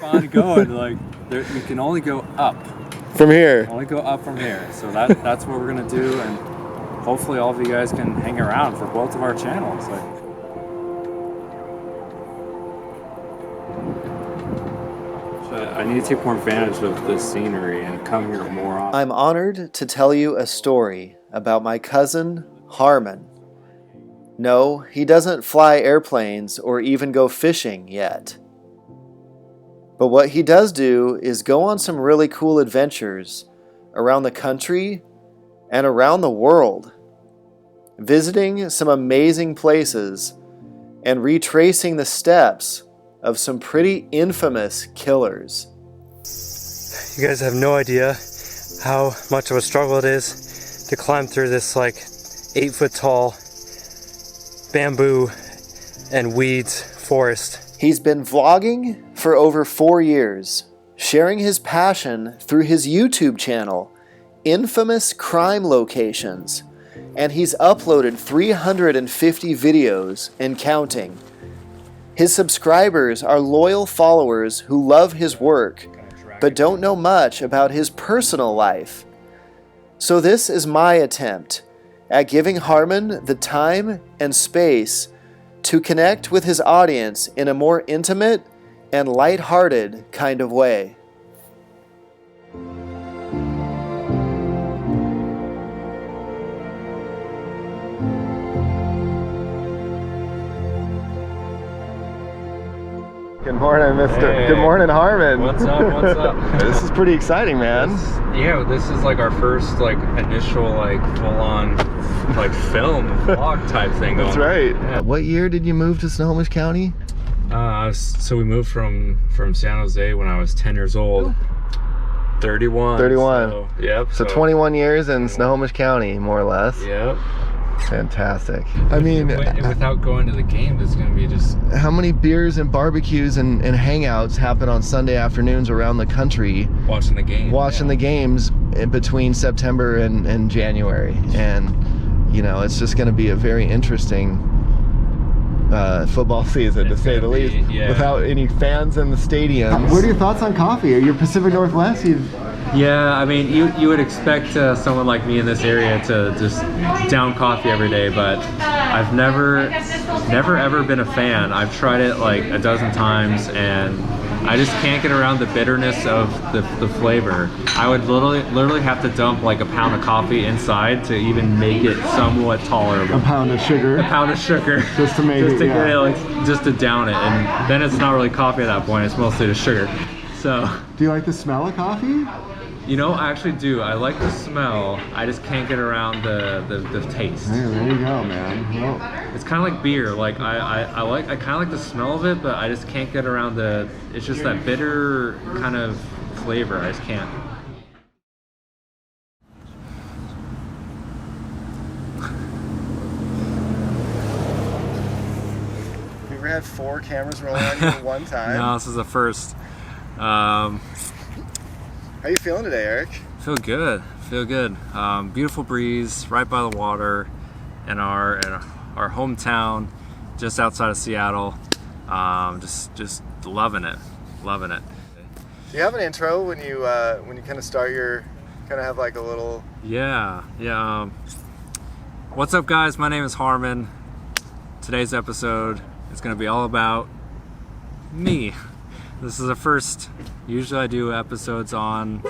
on going. Like we can only go up. From here. Only go up from here. So that's what we're gonna do, and hopefully all of you guys can hang around for both of our channels. I need to take more advantage of this scenery and come here more often. I'm honored to tell you a story about my cousin, Harmin. No, he doesn't fly airplanes or even go fishing yet. But what he does do is go on some really cool adventures around the country and around the world, visiting some amazing places and retracing the steps of some pretty infamous killers. You guys have no idea how much of a struggle it is to climb through this like 8-foot tall bamboo and weeds forest. He's been vlogging for over 4 years, sharing his passion through his YouTube channel, InfamousCrimeLocations, and he's uploaded 350 videos and counting. His subscribers are loyal followers who love his work, but don't know much about his personal life. So this is my attempt at giving Harmin the time and space to connect with his audience in a more intimate and lighthearted kind of way. Good morning, Mr. Hey. Good morning, Harmin. What's up? What's up? This is pretty exciting, man. This is like our first like initial like full-on like film vlog type thing going. That's right. Yeah. What year did you move to Snohomish County? So we moved from San Jose when I was 10 years old. 31. 31. So, yep. So 21 years in Snohomish County, more or less. Yep. Fantastic. I mean, Without going to the game, it's gonna be just. how many beers and barbecues and hangouts happen on Sunday afternoons around the country Watching the game. watching the games in between September and January? And, you know, it's just going to be a very interesting football season, to say the least, without any fans in the stadiums. What are your thoughts on coffee? Are you Pacific Northwest? Yeah, I mean, you would expect someone like me in this area to just down coffee every day, but I've never ever been a fan. I've tried it like a dozen times, and I just can't get around the bitterness of the flavor. I would literally have to dump like a pound of coffee inside to even make it somewhat tolerable. A pound of sugar. A pound of sugar. Just to make get it, like, just to down it, and then it's not really coffee at that point. It's mostly the sugar. So. Do you like the smell of coffee? You know, I actually do. I like the smell. I just can't get around the taste. Hey, there you go, man. Well, it's kind of like beer. Like I kind of like the smell of it, but I just can't get around it's just that bitter kind of flavor. I just can't. you ever had 4 cameras rolling on you at one time? No, this is the first. How you feeling today, Eric? Feel good. Beautiful breeze right by the water in our hometown, just outside of Seattle. Just loving it. Do you have an intro when you kind of start your have like a little? Yeah. What's up, guys? My name is Harmin. Today's episode is going to be all about me. This is the first. Usually I do episodes on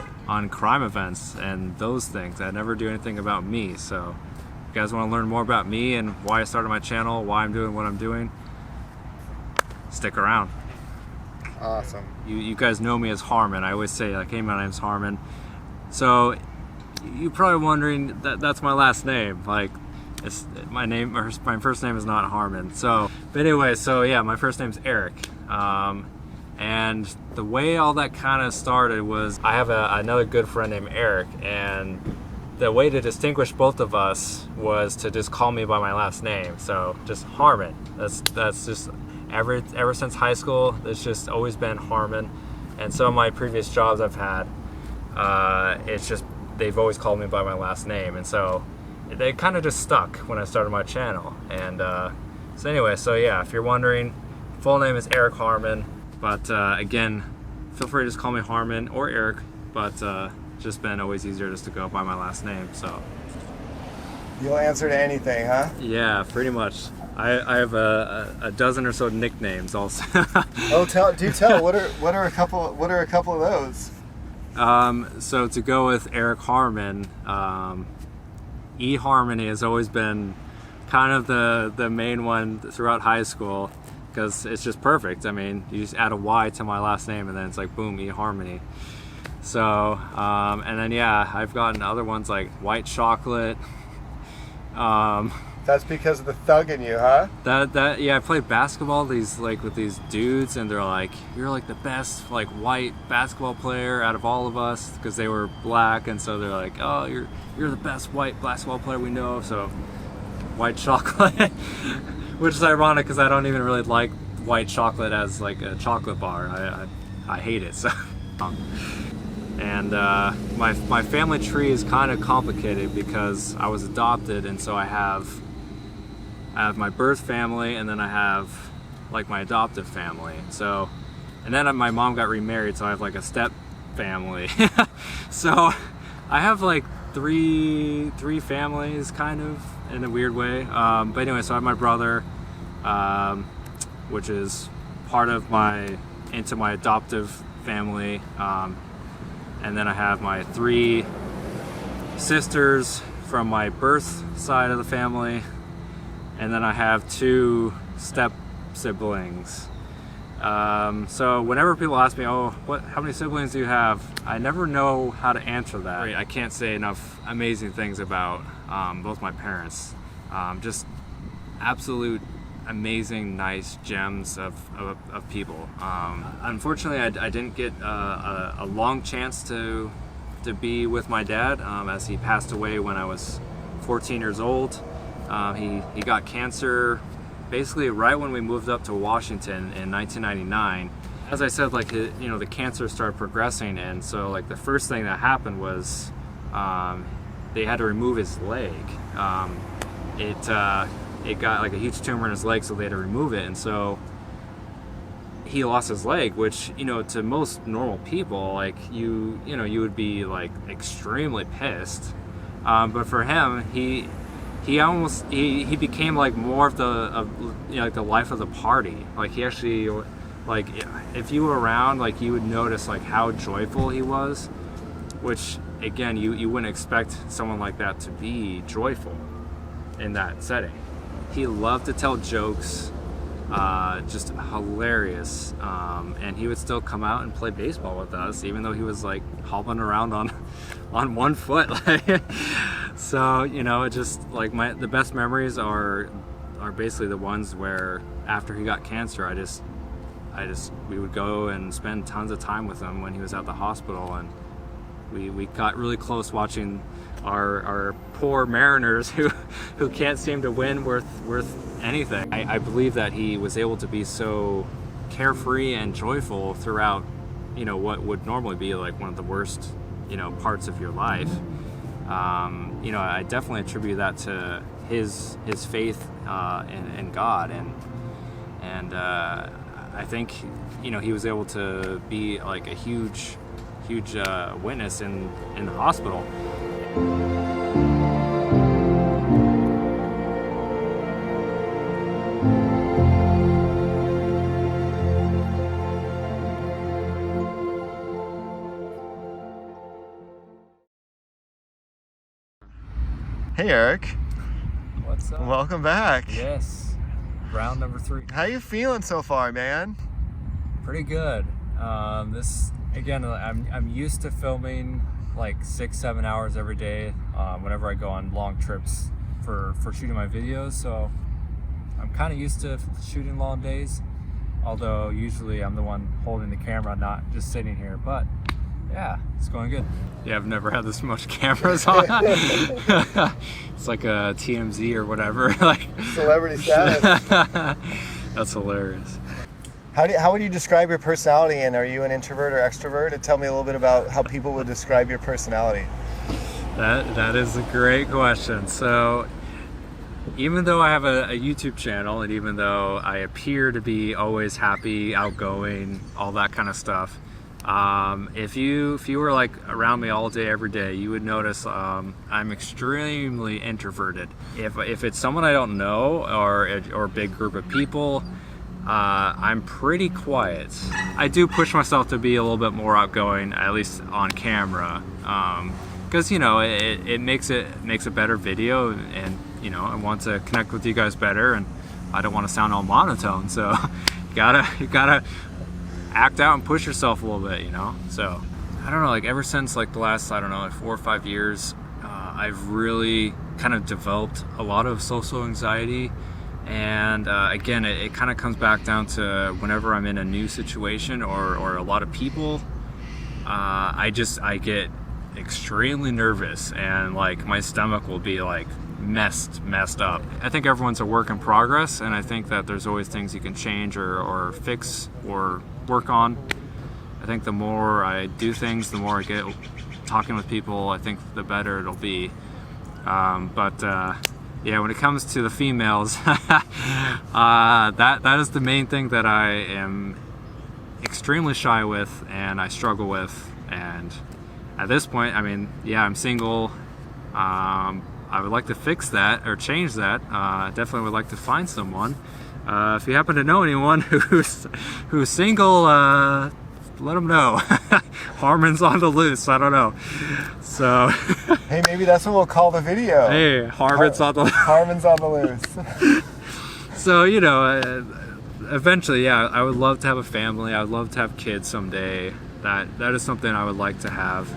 crime events and those things. I never do anything about me. So if you guys want to learn more about me and why I started my channel, why I'm doing what I'm doing, stick around. Awesome. You guys know me as Harmin. I always say, like, hey, my name's Harmin. So you're probably wondering that's my last name. Like, it's my name, or my first name is not Harmin. So, but anyway, so yeah, my first name's Eric. And the way all that kind of started was I have another good friend named Eric, and the way to distinguish both of us was to just call me by my last name. So just Harmin. That's just ever since high school. It's just always been Harmin. And some of my previous jobs I've had, it's just they've always called me by my last name, and so they kind of just stuck when I started my channel. And so anyway, so yeah, if you're wondering, full name is Eric Harmin. But again, feel free to just call me Harmin or Eric, but just been always easier just to go by my last name. So you'll answer to anything, huh? yeah, pretty much. I have a dozen or so nicknames also. Oh, do tell. What are a couple of those? So to go with Eric Harmin, eHarmony has always been kind of the main one throughout high school, because it's just perfect. I mean, you just add a Y to my last name and then it's like boom, eHarmony. So and then yeah, I've gotten other ones like White Chocolate. That's because of the thug in you, huh? That yeah, I played basketball with these dudes, and they're like, you're like the best like white basketball player out of all of us, because they were black, and so they're like, oh, you're the best white basketball player we know of, so White Chocolate. Which is ironic because I don't even really like White Chocolate as like a chocolate bar. I hate it. So and my family tree is kind of complicated because I was adopted, and so I have my birth family, and then I have like my adoptive family. So, and then my mom got remarried, so I have like a step family. So I have like three families kind of in a weird way. But anyway, so I have my brother, which is part of my adoptive family. And then I have my 3 sisters from my birth side of the family. And then I have 2 step siblings. So whenever people ask me, oh, how many siblings do you have? I never know how to answer that. I can't say enough amazing things about both my parents. Just absolute amazing, nice gems of people. Unfortunately, I didn't get a long chance to be with my dad, as he passed away when I was 14 years old. He got cancer basically right when we moved up to Washington in 1999. As I said, like, the cancer started progressing, and so like the first thing that happened was they had to remove his leg. It got like a huge tumor in his leg, so they had to remove it, and so he lost his leg, which, to most normal people, like, you would be like extremely pissed. But for him, he became like more of like the life of the party. Like, he actually, like, if you were around, like, you would notice like how joyful he was, which again, you wouldn't expect someone like that to be joyful in that setting. He loved to tell jokes, just hilarious, and he would still come out and play baseball with us, even though he was like hopping around on one foot. So, it just like the best memories are basically the ones where after he got cancer, we would go and spend tons of time with him when he was at the hospital, and we got really close watching our poor Mariners who can't seem to win worth anything. I believe that he was able to be so carefree and joyful throughout, what would normally be like one of the worst, parts of your life. I definitely attribute that to his faith in God, and I think he was able to be like a huge witness in the hospital. Hey, Eric. What's up? Welcome back. Yes, round number 3. How you feeling so far, man? Pretty good. This again, I'm used to filming like 6-7 hours every day whenever I go on long trips for shooting my videos, so I'm kind of used to shooting long days, although usually I'm the one holding the camera, not just sitting here. But yeah, it's going good. Yeah, I've never had this much cameras on. It's like a TMZ or whatever. Like Celebrity status. That's hilarious. How would you describe your personality, and are you an introvert or extrovert? And tell me a little bit about how people would describe your personality. That is a great question. So, even though I have a YouTube channel, and even though I appear to be always happy, outgoing, all that kind of stuff, If you were like around me all day, every day, you would notice I'm extremely introverted. If it's someone I don't know or a big group of people, I'm pretty quiet. I do push myself to be a little bit more outgoing, at least on camera, because it makes a better video, and I want to connect with you guys better, and I don't want to sound all monotone. So you gotta act out and push yourself a little bit, So I don't know, like ever since like the last, I don't know, like 4 or 5 years, I've really kind of developed a lot of social anxiety. And again, it kind of comes back down to whenever I'm in a new situation or a lot of people, I get extremely nervous, and like my stomach will be like messed up. I think everyone's a work in progress, and I think that there's always things you can change or fix or work on. I think the more I do things, the more I get talking with people, I think the better it'll be. Yeah, when it comes to the females, that is the main thing that I am extremely shy with, and I struggle with. And at this point, I mean, yeah, I'm single. I would like to fix that or change that. I definitely would like to find someone. If you happen to know anyone who's single, let them know. Harmon's on the loose. I don't know. So. Hey, maybe that's what we'll call the video. Hey, Harmon's on the loose. Harmon's on the loose. So eventually, yeah, I would love to have a family. I would love to have kids someday. That is something I would like to have.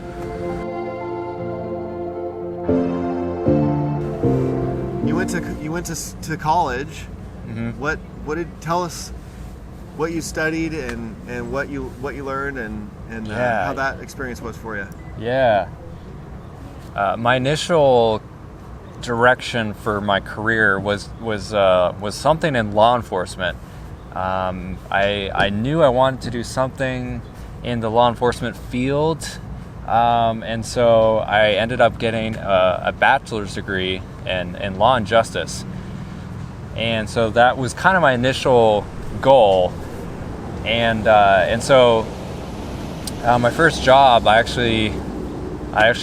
You went to college. Mm-hmm. Tell us what you studied and what you learned and how that experience was for you. Yeah. My initial direction for my career was something in law enforcement. I knew I wanted to do something in the law enforcement field, and so I ended up getting a bachelor's degree in law and justice. And so that was kind of my initial goal. And so my first job, I actually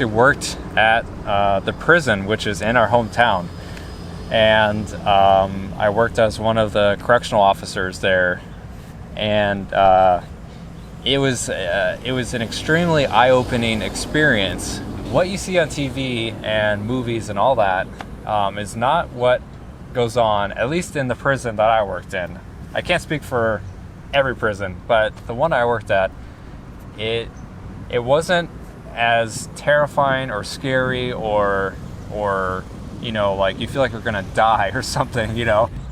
worked at the prison, which is in our hometown, and I worked as one of the correctional officers there, and it was an extremely eye-opening experience. What you see on TV and movies and all that is not what goes on, at least in the prison that I worked in. I can't speak for every prison, but the one I worked at, it wasn't as terrifying or scary or like you feel like you're gonna die or something.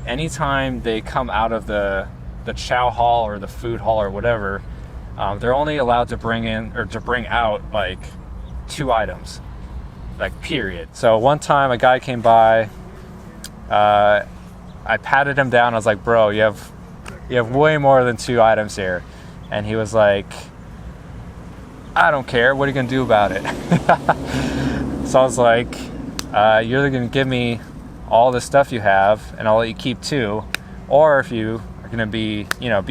Anytime they come out of the chow hall or the food hall or whatever, they're only allowed to bring in or to bring out like 2 items, like period. So one time a guy came by, I patted him down. I was like, bro, you have way more than 2 items here. And he was like, I don't care. What are you going to do about it? So I was like, you're either going to give me all the stuff you have and I'll let you keep 2. Or if you are going to be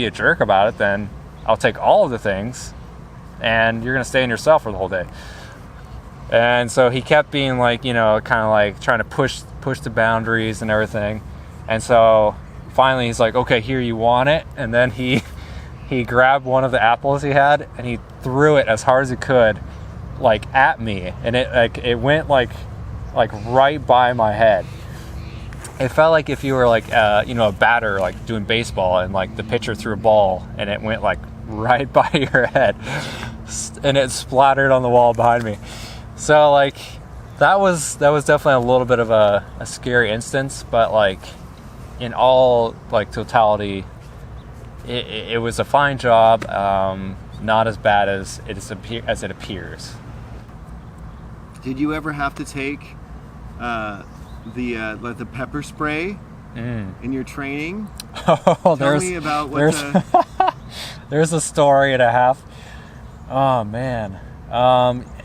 a jerk about it, then I'll take all of the things and you're going to stay in your cell for the whole day. And so he kept being like, kind of like trying to push the boundaries and everything. And so finally he's like, okay, here, you want it? And then he grabbed one of the apples he had and he threw it as hard as he could, like at me. And it went like right by my head. It felt like if you were like, a batter, like doing baseball, and like the pitcher threw a ball and it went like right by your head and it splattered on the wall behind me. So like, that was definitely a little bit of a scary instance, but like in all like totality, it was a fine job, not as bad as it appears. Did you ever have to take the pepper spray in your training? Oh, Tell me about what there's a story and a half. Oh man.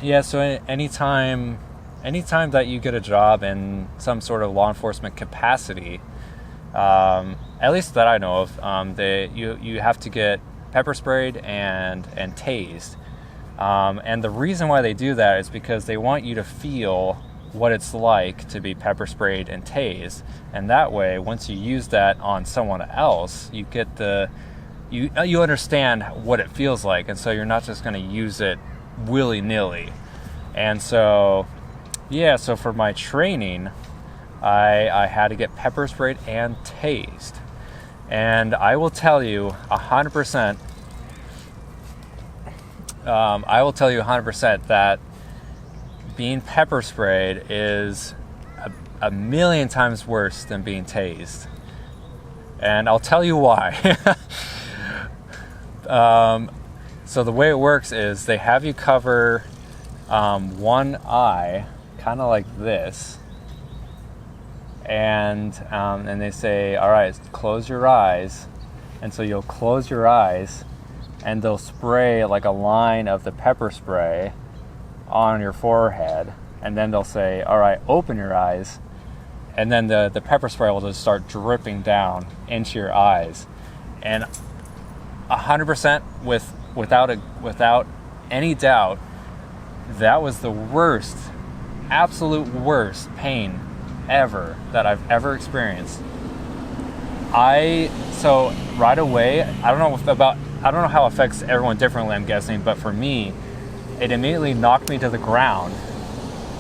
Yeah, so anytime that you get a job in some sort of law enforcement capacity, at least that I know of, you have to get pepper sprayed and tased. And the reason why they do that is because they want you to feel what it's like to be pepper sprayed and tased. And that way, once you use that on someone else, you get you understand what it feels like. And so you're not just going to use it willy-nilly. And so, yeah, so for my training, I had to get pepper sprayed and tased. And I will tell you 100%, that being pepper sprayed is a million times worse than being tased. And I'll tell you why. So the way it works is they have you cover one eye, kind of like this. And they say, all right, close your eyes. And so you'll close your eyes, and they'll spray like a line of the pepper spray on your forehead. And then they'll say, all right, open your eyes. And then the pepper spray will just start dripping down into your eyes. And 100% without any doubt, that was the worst, absolute worst pain ever that I've ever experienced. So right away, I don't know how it affects everyone differently, I'm guessing, but for me, it immediately knocked me to the ground.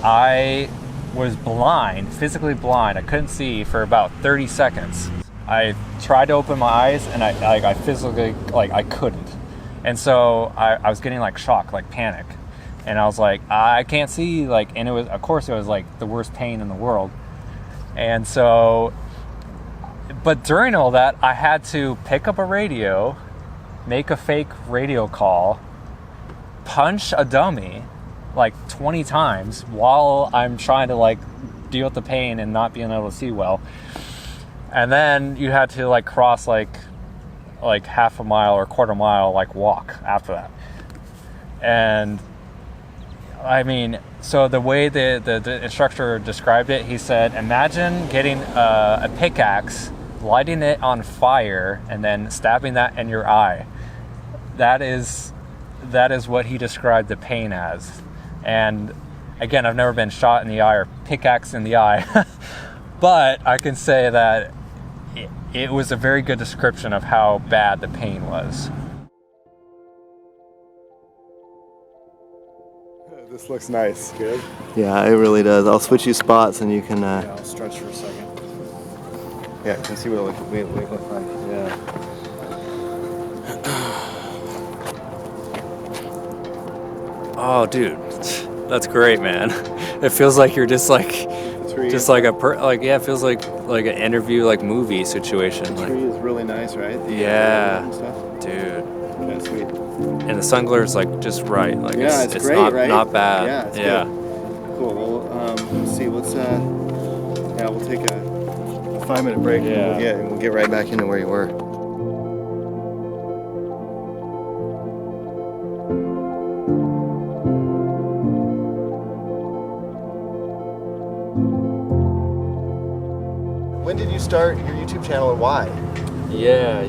I was blind, physically blind. I couldn't see for about 30 seconds. I tried to open my eyes, and I physically, I couldn't. And so I was getting shock, panic. And I was like, I can't see, and it was, of course, it was the worst pain in the world. And so, but during all that, I had to pick up a radio, make a fake radio call, punch a dummy 20 times while I'm trying to deal with the pain and not being able to see well. And then you had to cross half a mile or a quarter mile walk after that. And I mean, so the way the instructor described it, he said, imagine getting a pickaxe, lighting it on fire, and then stabbing that in your eye. That is what he described the pain as. And again, I've never been shot in the eye or pickaxe in the eye, but I can say that it was a very good description of how bad the pain was. This looks nice. Good? Yeah, it really does. I'll switch you spots and you can... Yeah, I'll stretch for a second. Yeah, you can see what it looks like. Yeah. Oh, dude, that's great, man. It feels like you're just it feels like an interview, movie situation. The tree is really nice, right? Yeah, stuff. Dude. Yeah, sweet. And the sun glare is just right. It's great, not, right? not bad. Yeah, it's yeah. Good. Cool. Well, let's see. We'll take a 5-minute break. Yeah. And we'll get right back into where you were. When did you start your YouTube channel and why? Yeah.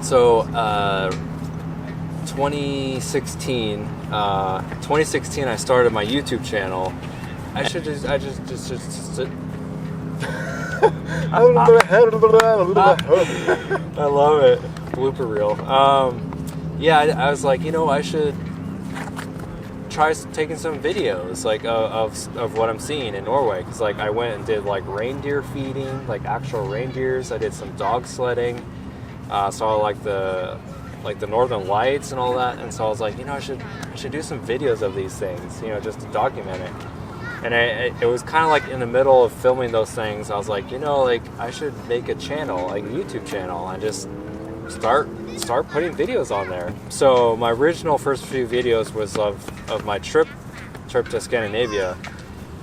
So, 2016, I started my YouTube channel. I just I love it. Blooper reel. I was like, I should try taking some videos of what I'm seeing in Norway, because I went and did reindeer feeding, actual reindeers. I did some dog sledding, saw the Northern Lights and all that, and so I was like, I should do some videos of these things, just to document it. And it was kind of in the middle of filming those things. I was like, I should make a channel, a YouTube channel, and just start putting videos on there. So my original first few videos was of my trip to Scandinavia,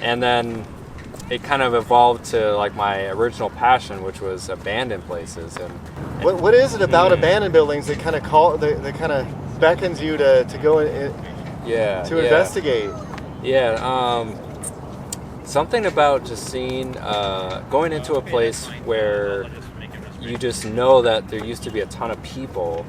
and then it kind of evolved to my original passion, which was abandoned places. And what is it about abandoned buildings that kind of beckons you to go in, to investigate? Yeah. something about just seeing, going into a place where you just know that there used to be a ton of people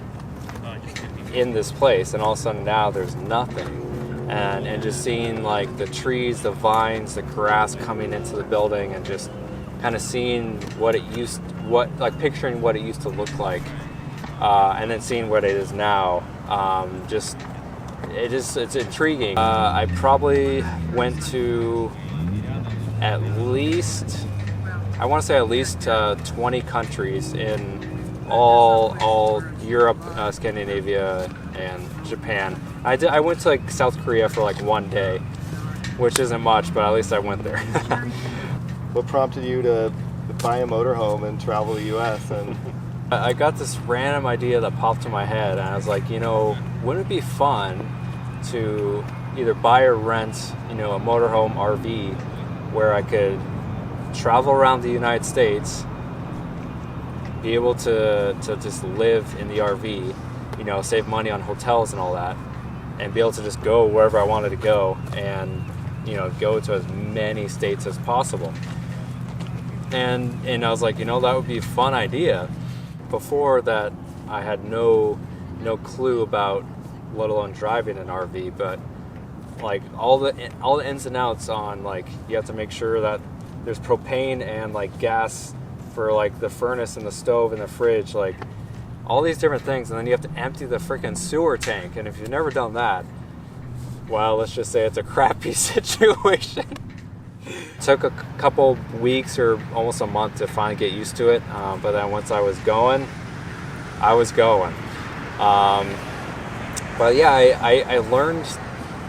in this place, and all of a sudden now there's nothing. And just seeing like the trees, the vines, the grass coming into the building, and just kind of seeing picturing what it used to look like, and then seeing what it is now. It's intriguing. I probably went to at least 20 countries in all Europe, Scandinavia, and Japan. I went to like South Korea for like 1 day, which isn't much, but at least I went there. What prompted you to buy a motorhome and travel the U.S.? And I got this random idea that popped in my head, and I was like, wouldn't it be fun to either buy or rent, a motorhome RV where I could travel around the United States, be able to just live in the RV, save money on hotels and all that, and be able to just go wherever I wanted to go, and go to as many states as possible. And I was like, that would be a fun idea. Before that, I had no clue about, let alone driving an RV, but like all the ins and outs on, like, you have to make sure that there's propane and like gas for like the furnace and the stove and the fridge, like all these different things, and then you have to empty the freaking sewer tank. And if you've never done that, well, let's just say it's a crappy situation. It took a couple weeks or almost a month to finally get used to it, but then once I was going. But yeah, I learned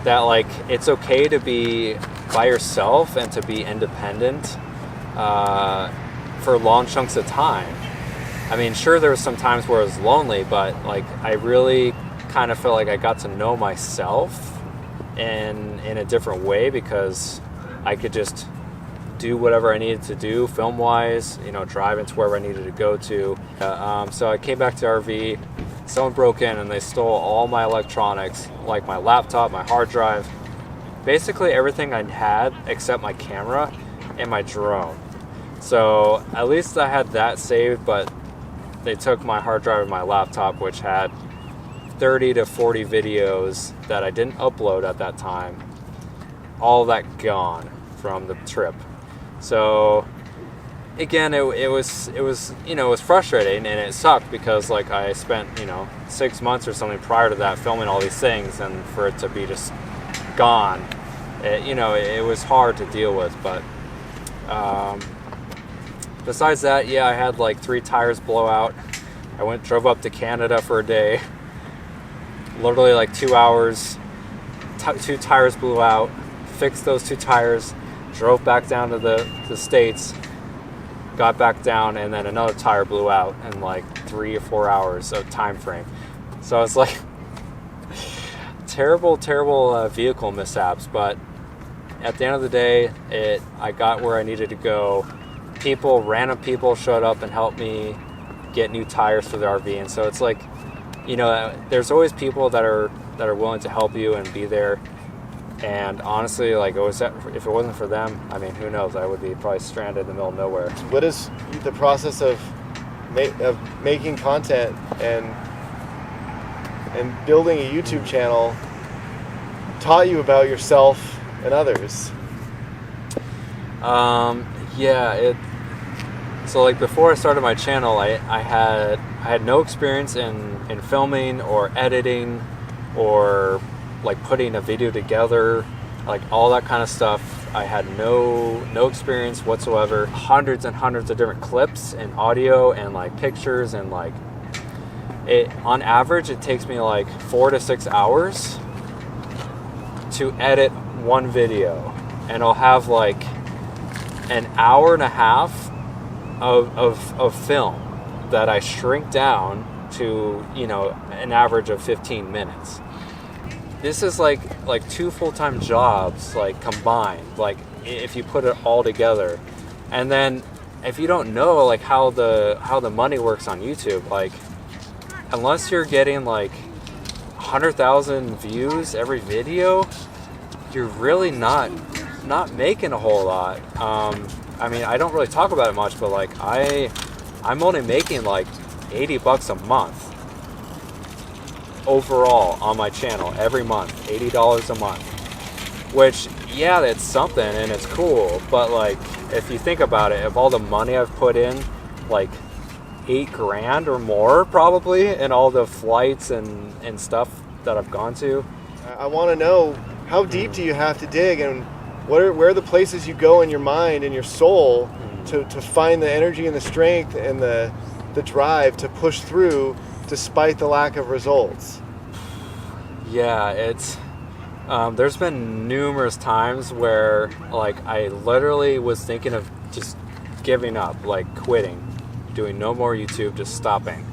that like it's okay to be by yourself and to be independent for long chunks of time. I mean, sure, there was some times where I was lonely, but like I really kind of felt like I got to know myself in a different way, because I could just do whatever I needed to do film-wise, drive into wherever I needed to go to. So I came back to RV, someone broke in and they stole all my electronics, like my laptop, my hard drive, basically everything I had except my camera and my drone. So at least I had that saved, but they took my hard drive and my laptop, which had 30 to 40 videos that I didn't upload at that time. All that gone from the trip. So again, it was frustrating, and it sucked because like I spent 6 months or something prior to that filming all these things, and for it to be just gone, it was hard to deal with. But besides that, yeah, I had like 3 tires blow out. I drove up to Canada for a day, literally like 2 hours. 2 tires blew out, fixed those 2 tires, drove back down to the States, got back down, and then another tire blew out in like 3 or 4 hours of time frame. So it's like terrible vehicle mishaps, but at the end of the day, I got where I needed to go. Random people showed up and helped me get new tires for the RV, and so it's like, there's always people that are willing to help you and be there. And honestly, like, if it wasn't for them, I mean, who knows? I would be probably stranded in the middle of nowhere. what is the process of making content and building a YouTube channel taught you about yourself and others? So like before I started my channel, I had no experience in filming or editing or like putting a video together, like all that kind of stuff. I had no experience whatsoever. Hundreds and hundreds of different clips and audio and like pictures, and like on average it takes me like 4 to 6 hours to edit one video, and I'll have like an hour and a half of film that I shrink down to an average of 15 minutes. This is like 2 full-time jobs, like combined, like if you put it all together. And then if you don't know like how the money works on YouTube, like unless you're getting like 100,000 views every video, you're really not not making a whole lot. I mean, I don't really talk about it much, but like I'm only making like $80 a month overall on my channel every month, $80 a month. Which, yeah, that's something and it's cool, but like if you think about it, of all the money I've put in, like $8 grand or more probably, and all the flights and stuff that I've gone to. I want to know, how deep do you have to dig, and where are the places you go in your mind and your soul to find the energy and the strength and the drive to push through despite the lack of results? Yeah, it's there's been numerous times where like I literally was thinking of just giving up, like quitting, doing no more YouTube, just stopping.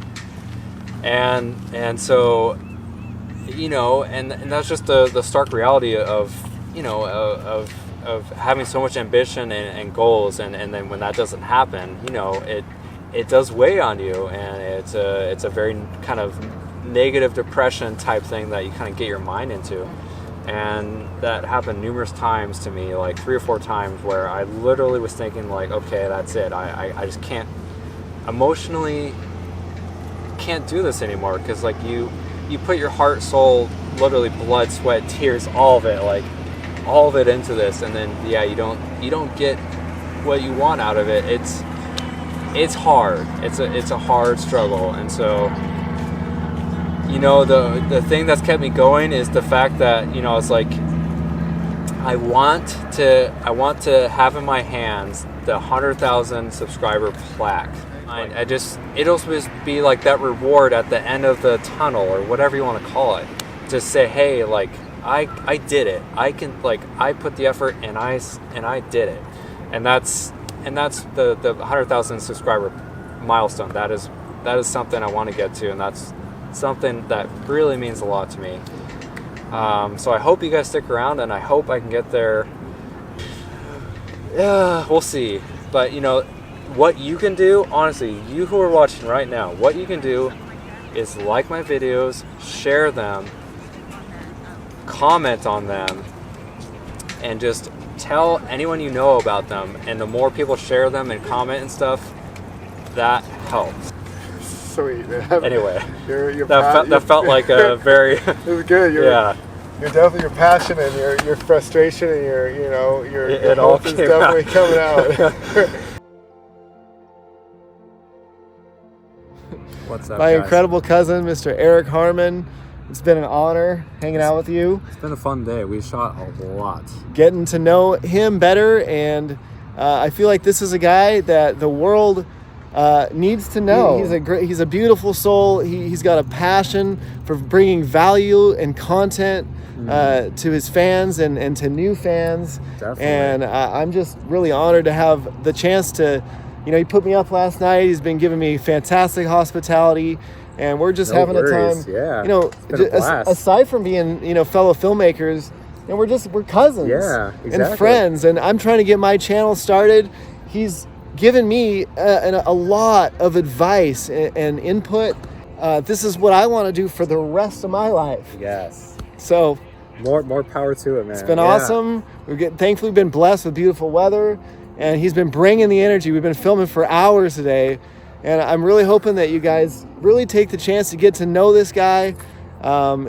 And so, you know, and that's just the stark reality of, you know, of having so much ambition and goals, and then when that doesn't happen, you know, it does weigh on you, and it's a very kind of negative depression type thing that you kind of get your mind into. And that happened numerous times to me, like 3 or 4 times, where I literally was thinking like, okay, that's it. I just can't, emotionally can't do this anymore, because like you put your heart, soul, literally blood, sweat, tears, all of it into this, and then yeah, you don't get what you want out of it. It's hard. It's a hard struggle. And so, you know, the thing that's kept me going is the fact that, you know, it's like I want to have in my hands the 100,000 subscriber plaque. It'll just be like that reward at the end of the tunnel, or whatever you want to call it. Just say, hey, like I did it. I put the effort and I did it. And that's the 100,000 subscriber milestone. That is something I want to get to, and that's something that really means a lot to me. So I hope you guys stick around, and I hope I can get there. Yeah, we'll see. But you know, what you can do, honestly, you who are watching right now, what you can do is like my videos, share them, comment on them, and just tell anyone you know about them. And the more people share them and comment and stuff, that helps. Sweet, man. Anyway, that felt like a very. It was good. You're definitely, your passion and your frustration and your hope is definitely coming out. What's up, My guys? incredible cousin, Mr. Eric Harmin. It's been an honor hanging out with you. It's been a fun day. We shot a lot. Getting to know him better, and I feel like this is a guy that the world needs to know. He's a beautiful soul. He's got a passion for bringing value and content to his fans and to new fans. Definitely. And I'm just really honored to have the chance to, you know, he put me up last night. He's been giving me fantastic hospitality, and we're just having a time. Yeah. You know, aside from being, you know, fellow filmmakers, and we're cousins. Yeah, exactly. And friends. And I'm trying to get my channel started. He's given me a lot of advice and input. This is what I want to do for the rest of my life. Yes. So more power to it, man. it's been awesome. Thankfully been blessed with beautiful weather, and he's been bringing the energy. We've been filming for hours today, and I'm really hoping that you guys really take the chance to get to know this guy.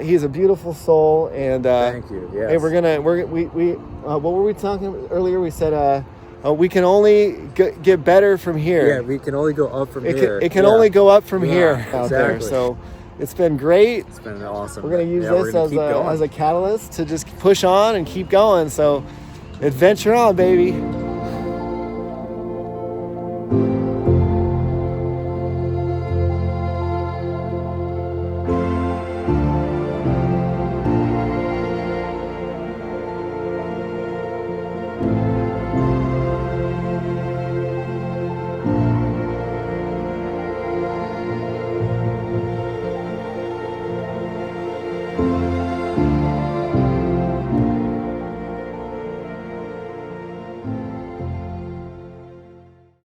He's a beautiful soul, and thank you. Yes. hey, what were we talking earlier? We said we can only get better from here. Yeah, we can only go up from here. It can only go up from here out there. Exactly. So it's been great. It's been awesome. We're going to use this as a catalyst to just push on and keep going. So adventure on, baby.